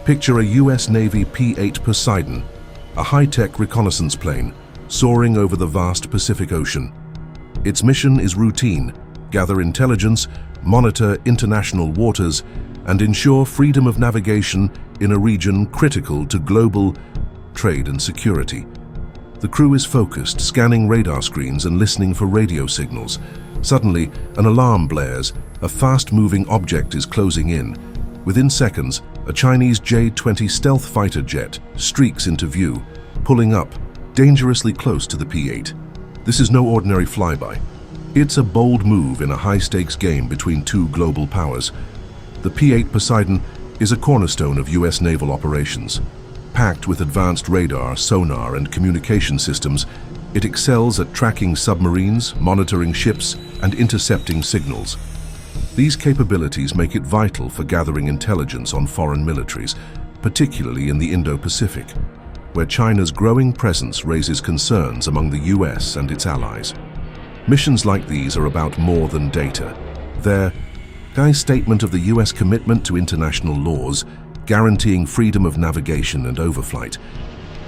Picture a US Navy P-8 Poseidon, a high-tech reconnaissance plane soaring over the vast Pacific Ocean. Its mission is routine: gather intelligence, monitor international waters, and ensure freedom of navigation in a region critical to global trade and security. The crew is focused, scanning radar screens and listening for radio signals. Suddenly, an alarm blares. A fast-moving object is closing in. Within seconds, a Chinese J-20 stealth fighter jet streaks into view, pulling up, dangerously close to the P-8. This is no ordinary flyby. It's a bold move in a high-stakes game between two global powers. The P-8 Poseidon is a cornerstone of US naval operations. Packed with advanced radar, sonar, and communication systems, it excels at tracking submarines, monitoring ships, and intercepting signals. These capabilities make it vital for gathering intelligence on foreign militaries, particularly in the Indo-Pacific, where China's growing presence raises concerns among the US and its allies. Missions like these are about more than data. They're a statement of the US commitment to international laws, guaranteeing freedom of navigation and overflight.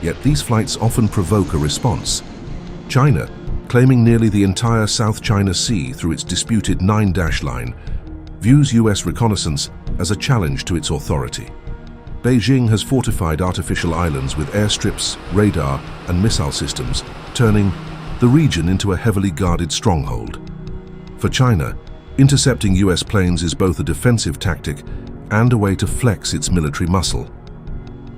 Yet these flights often provoke a response. China, claiming nearly the entire South China Sea through its disputed 9-dash line, views US reconnaissance as a challenge to its authority. Beijing has fortified artificial islands with airstrips, radar, and missile systems, turning the region into a heavily guarded stronghold. For China, intercepting US planes is both a defensive tactic and a way to flex its military muscle.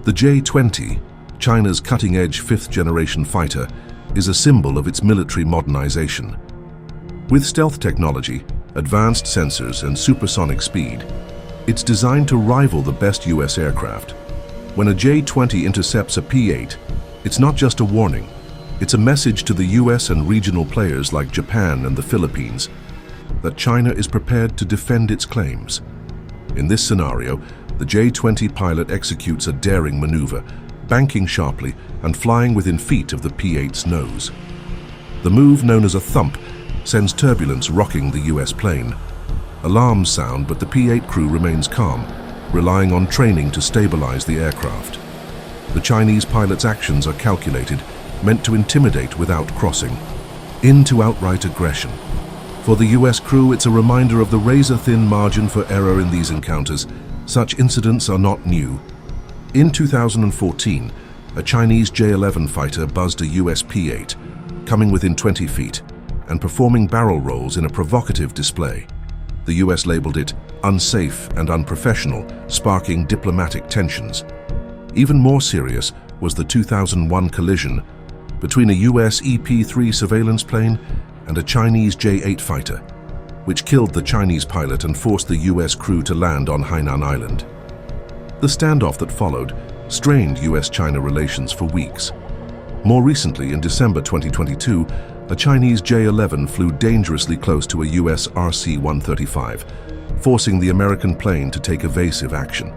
The J-20, China's cutting-edge fifth-generation fighter, is a symbol of its military modernization. With stealth technology, advanced sensors, and supersonic speed, it's designed to rival the best US aircraft. When a J-20 intercepts a P-8, it's not just a warning. It's a message to the US and regional players like Japan and the Philippines that China is prepared to defend its claims. In this scenario, the J-20 pilot executes a daring maneuver, banking sharply and flying within feet of the P-8's nose. The move, known as a thump, sends turbulence rocking the US plane. Alarms sound, but the P-8 crew remains calm, relying on training to stabilize the aircraft. The Chinese pilot's actions are calculated, meant to intimidate without crossing into outright aggression. For the US crew, it's a reminder of the razor-thin margin for error in these encounters. Such incidents are not new. In 2014, a Chinese J-11 fighter buzzed a US P-8, coming within 20 feet and performing barrel rolls in a provocative display. The US labeled it unsafe and unprofessional, sparking diplomatic tensions. Even more serious was the 2001 collision between a US EP-3 surveillance plane and a Chinese J-8 fighter, which killed the Chinese pilot and forced the US crew to land on Hainan Island. The standoff that followed strained US-China relations for weeks. More recently, in December 2022, a Chinese J-11 flew dangerously close to a US RC-135, forcing the American plane to take evasive action.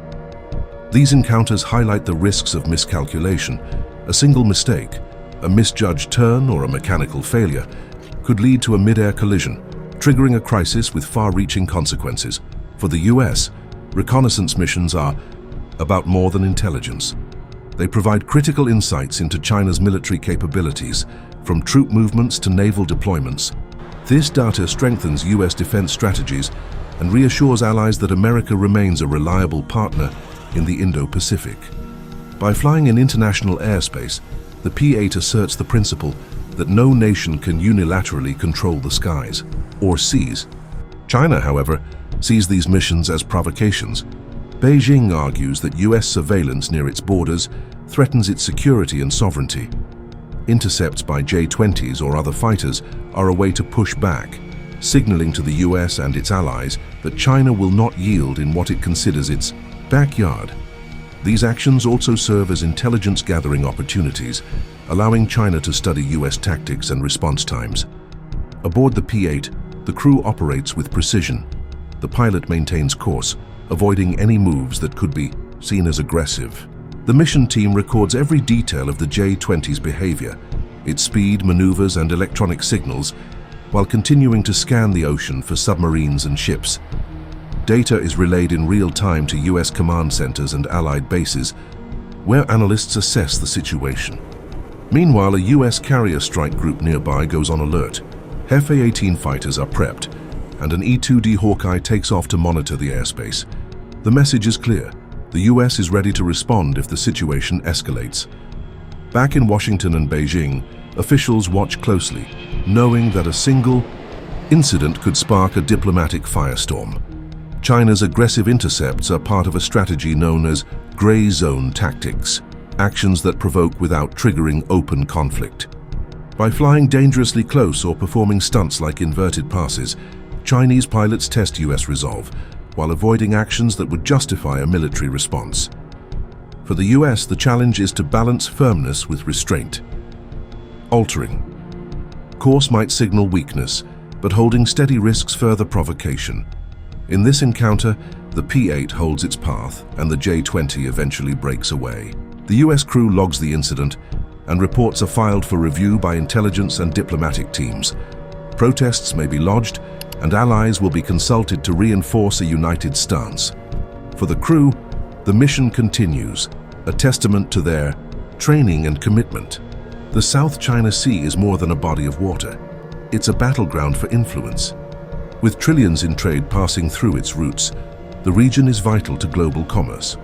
These encounters highlight the risks of miscalculation. A single mistake, a misjudged turn, or a mechanical failure could lead to a mid-air collision, triggering a crisis with far-reaching consequences. For the US, reconnaissance missions are about more than intelligence. They provide critical insights into China's military capabilities, from troop movements to naval deployments. This data strengthens US defense strategies and reassures allies that America remains a reliable partner in the Indo-Pacific. By flying in international airspace, the P-8 asserts the principle that no nation can unilaterally control the skies or seas. China, however, sees these missions as provocations. Beijing argues that US surveillance near its borders threatens its security and sovereignty. Intercepts by J-20s or other fighters are a way to push back, signaling to the US and its allies that China will not yield in what it considers its backyard. These actions also serve as intelligence-gathering opportunities, allowing China to study US tactics and response times. Aboard the P-8, the crew operates with precision. The pilot maintains course, avoiding any moves that could be seen as aggressive. The mission team records every detail of the J-20's behavior, its speed, maneuvers, and electronic signals, while continuing to scan the ocean for submarines and ships. Data is relayed in real time to US command centers and allied bases, where analysts assess the situation. Meanwhile, a US carrier strike group nearby goes on alert. F-18 fighters are prepped, and an E-2D Hawkeye takes off to monitor the airspace. The message is clear. The US is ready to respond if the situation escalates. Back in Washington and Beijing, officials watch closely, knowing that a single incident could spark a diplomatic firestorm. China's aggressive intercepts are part of a strategy known as gray zone tactics, actions that provoke without triggering open conflict. By flying dangerously close or performing stunts like inverted passes, Chinese pilots test US resolve, while avoiding actions that would justify a military response. For the US, the challenge is to balance firmness with restraint. Altering course might signal weakness, but holding steady risks further provocation. In this encounter, the P-8 holds its path and the J-20 eventually breaks away. The US crew logs the incident, and reports are filed for review by intelligence and diplomatic teams. Protests may be lodged, and allies will be consulted to reinforce a united stance. For the crew, the mission continues, a testament to their training and commitment. The South China Sea is more than a body of water. It's a battleground for influence. With trillions in trade passing through its routes, the region is vital to global commerce.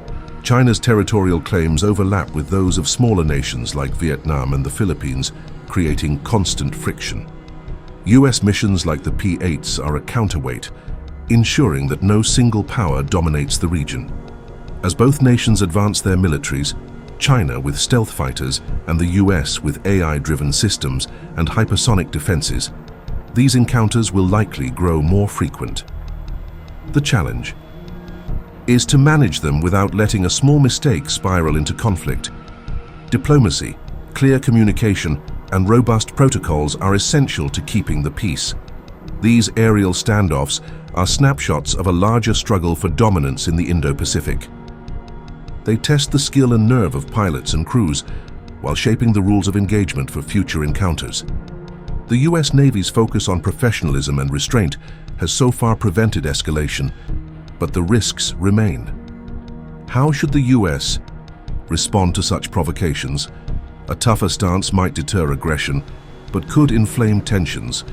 China's territorial claims overlap with those of smaller nations like Vietnam and the Philippines, creating constant friction. US missions like the P-8s are a counterweight, ensuring that no single power dominates the region. As both nations advance their militaries, China with stealth fighters and the US with AI-driven systems and hypersonic defenses, these encounters will likely grow more frequent. The challenge is to manage them without letting a small mistake spiral into conflict. Diplomacy, clear communication, and robust protocols are essential to keeping the peace. These aerial standoffs are snapshots of a larger struggle for dominance in the Indo-Pacific. They test the skill and nerve of pilots and crews, while shaping the rules of engagement for future encounters. The US Navy's focus on professionalism and restraint has so far prevented escalation, but the risks remain. How should the US respond to such provocations? A tougher stance might deter aggression, but could inflame tensions.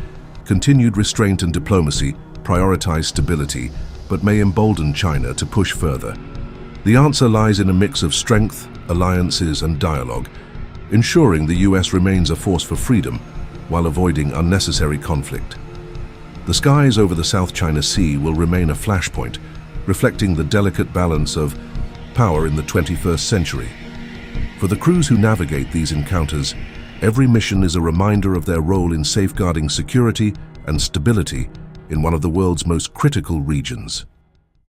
Continued restraint and diplomacy prioritize stability, but may embolden China to push further. The answer lies in a mix of strength, alliances, and dialogue, ensuring the US remains a force for freedom while avoiding unnecessary conflict. The skies over the South China Sea will remain a flashpoint, reflecting the delicate balance of power in the 21st century. For the crews who navigate these encounters, every mission is a reminder of their role in safeguarding security and stability in one of the world's most critical regions.